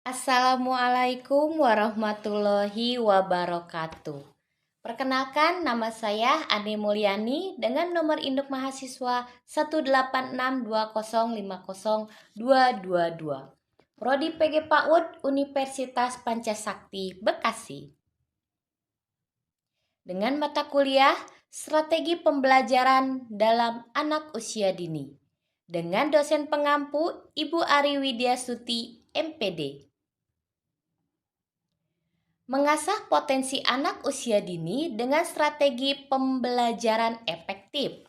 Assalamualaikum warahmatullahi wabarakatuh. Perkenalkan, nama saya Ade Mulyani dengan nomor induk mahasiswa 18620502222. Prodi PG PAUD Universitas Pancasakti Bekasi. Dengan mata kuliah Strategi Pembelajaran dalam Anak Usia Dini dengan dosen pengampu Ibu Ari Widyasuti, MPD. Mengasah potensi anak usia dini dengan strategi pembelajaran efektif.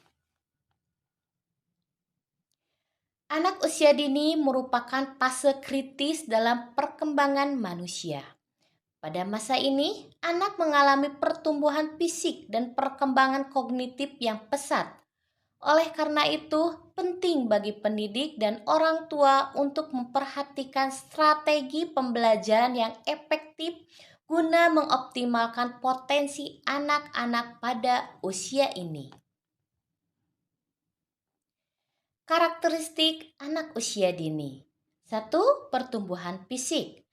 Anak usia dini merupakan fase kritis dalam perkembangan manusia. Pada masa ini, anak mengalami pertumbuhan fisik dan perkembangan kognitif yang pesat. Oleh karena itu, penting bagi pendidik dan orang tua untuk memperhatikan strategi pembelajaran yang efektif guna mengoptimalkan potensi anak-anak pada usia ini. Karakteristik anak usia dini. 1. Pertumbuhan fisik.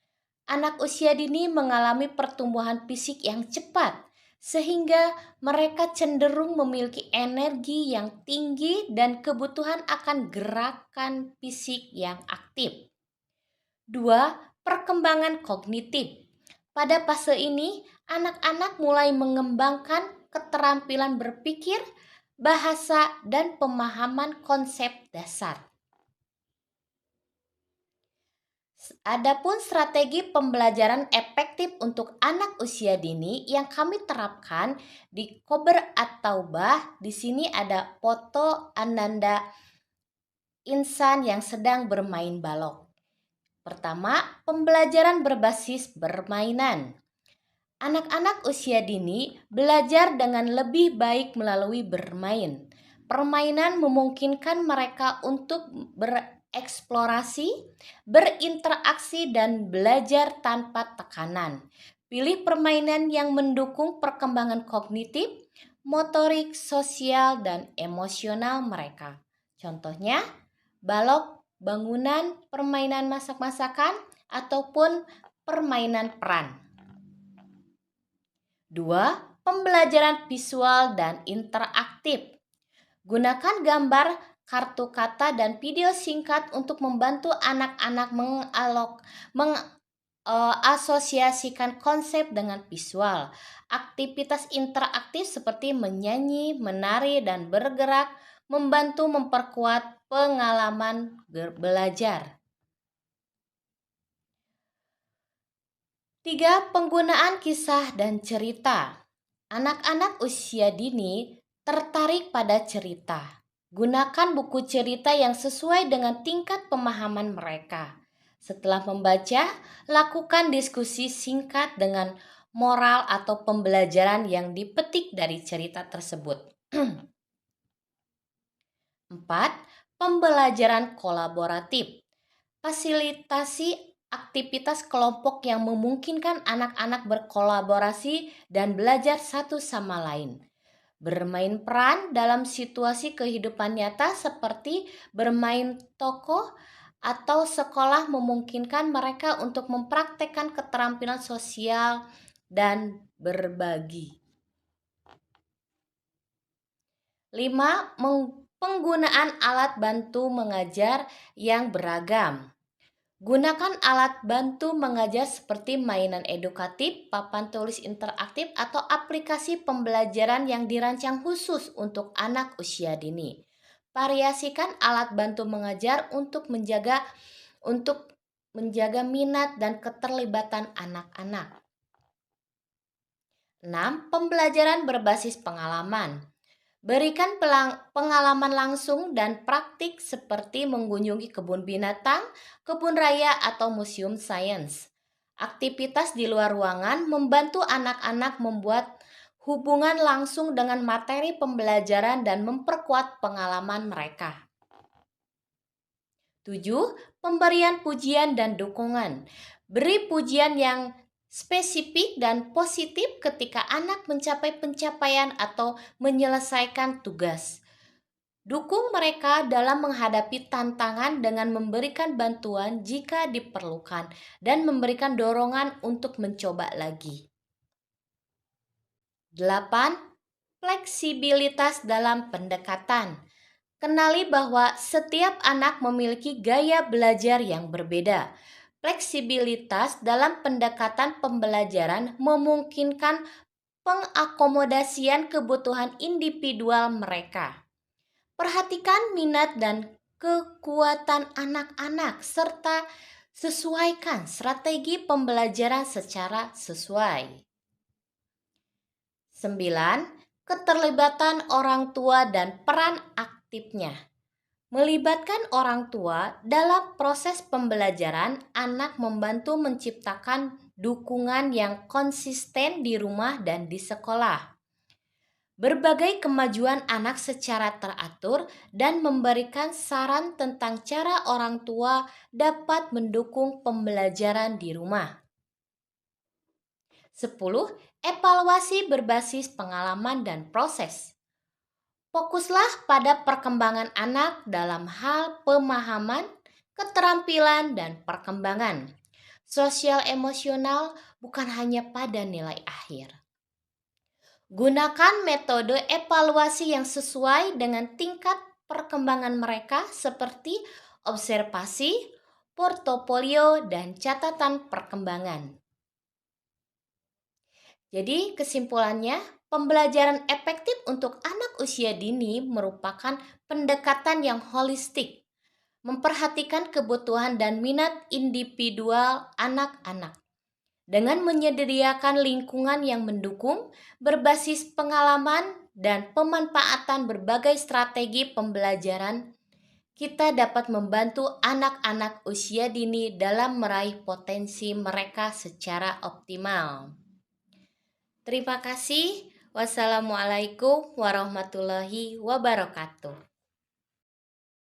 Anak usia dini mengalami pertumbuhan fisik yang cepat, sehingga mereka cenderung memiliki energi yang tinggi dan kebutuhan akan gerakan fisik yang aktif. 2. Perkembangan kognitif. Pada fase ini, anak-anak mulai mengembangkan keterampilan berpikir, bahasa, dan pemahaman konsep dasar. Adapun strategi pembelajaran efektif untuk anak usia dini yang kami terapkan di Kober at-Taubah. Di sini ada foto Ananda Insan yang sedang bermain balok. Pertama, pembelajaran berbasis permainan. Anak-anak usia dini belajar dengan lebih baik melalui bermain. Permainan memungkinkan mereka untuk bereksplorasi, berinteraksi, dan belajar tanpa tekanan. Pilih permainan yang mendukung perkembangan kognitif, motorik, sosial, dan emosional mereka. Contohnya, balok, bangunan, permainan masak-masakan, ataupun permainan peran. 2. Pembelajaran visual dan interaktif. Gunakan gambar, kartu kata, dan video singkat untuk membantu anak-anak mengasosiasikan konsep dengan visual. Aktivitas interaktif seperti menyanyi, menari, dan bergerak membantu memperkuat pengalaman belajar. 3. Penggunaan kisah dan cerita. Anak-anak usia dini tertarik pada cerita. Gunakan buku cerita yang sesuai dengan tingkat pemahaman mereka. Setelah membaca, lakukan diskusi singkat dengan moral atau pembelajaran yang dipetik dari cerita tersebut. 4. Pembelajaran kolaboratif. Fasilitasi aktivitas kelompok yang memungkinkan anak-anak berkolaborasi dan belajar satu sama lain. Bermain peran dalam situasi kehidupan nyata seperti bermain tokoh atau sekolah memungkinkan mereka untuk mempraktekkan keterampilan sosial dan berbagi. 5. Penggunaan alat bantu mengajar yang beragam. Gunakan alat bantu mengajar seperti mainan edukatif, papan tulis interaktif, atau aplikasi pembelajaran yang dirancang khusus untuk anak usia dini. Variasikan alat bantu mengajar untuk menjaga minat dan keterlibatan anak-anak. 6. Pembelajaran berbasis pengalaman. Berikan pengalaman langsung dan praktik seperti mengunjungi kebun binatang, kebun raya, atau museum sains. Aktivitas di luar ruangan membantu anak-anak membuat hubungan langsung dengan materi pembelajaran dan memperkuat pengalaman mereka. 7. Pemberian pujian dan dukungan. Beri pujian yang spesifik dan positif ketika anak mencapai pencapaian atau menyelesaikan tugas. Dukung mereka dalam menghadapi tantangan dengan memberikan bantuan jika diperlukan dan memberikan dorongan untuk mencoba lagi. 8. Fleksibilitas dalam pendekatan. Kenali bahwa setiap anak memiliki gaya belajar yang berbeda. Fleksibilitas dalam pendekatan pembelajaran memungkinkan pengakomodasian kebutuhan individual mereka. Perhatikan minat dan kekuatan anak-anak serta sesuaikan strategi pembelajaran secara sesuai. 9. Keterlibatan orang tua dan peran aktifnya. Melibatkan orang tua dalam proses pembelajaran, anak membantu menciptakan dukungan yang konsisten di rumah dan di sekolah. Berbagai kemajuan anak secara teratur dan memberikan saran tentang cara orang tua dapat mendukung pembelajaran di rumah. 10. Evaluasi berbasis pengalaman dan proses. Fokuslah pada perkembangan anak dalam hal pemahaman, keterampilan, dan perkembangan sosial emosional, bukan hanya pada nilai akhir. Gunakan metode evaluasi yang sesuai dengan tingkat perkembangan mereka seperti observasi, portofolio, dan catatan perkembangan. Jadi kesimpulannya, pembelajaran efektif untuk anak usia dini merupakan pendekatan yang holistik, memperhatikan kebutuhan dan minat individual anak-anak. Dengan menyediakan lingkungan yang mendukung, berbasis pengalaman, dan pemanfaatan berbagai strategi pembelajaran, kita dapat membantu anak-anak usia dini dalam meraih potensi mereka secara optimal. Terima kasih. Wassalamualaikum warahmatullahi wabarakatuh.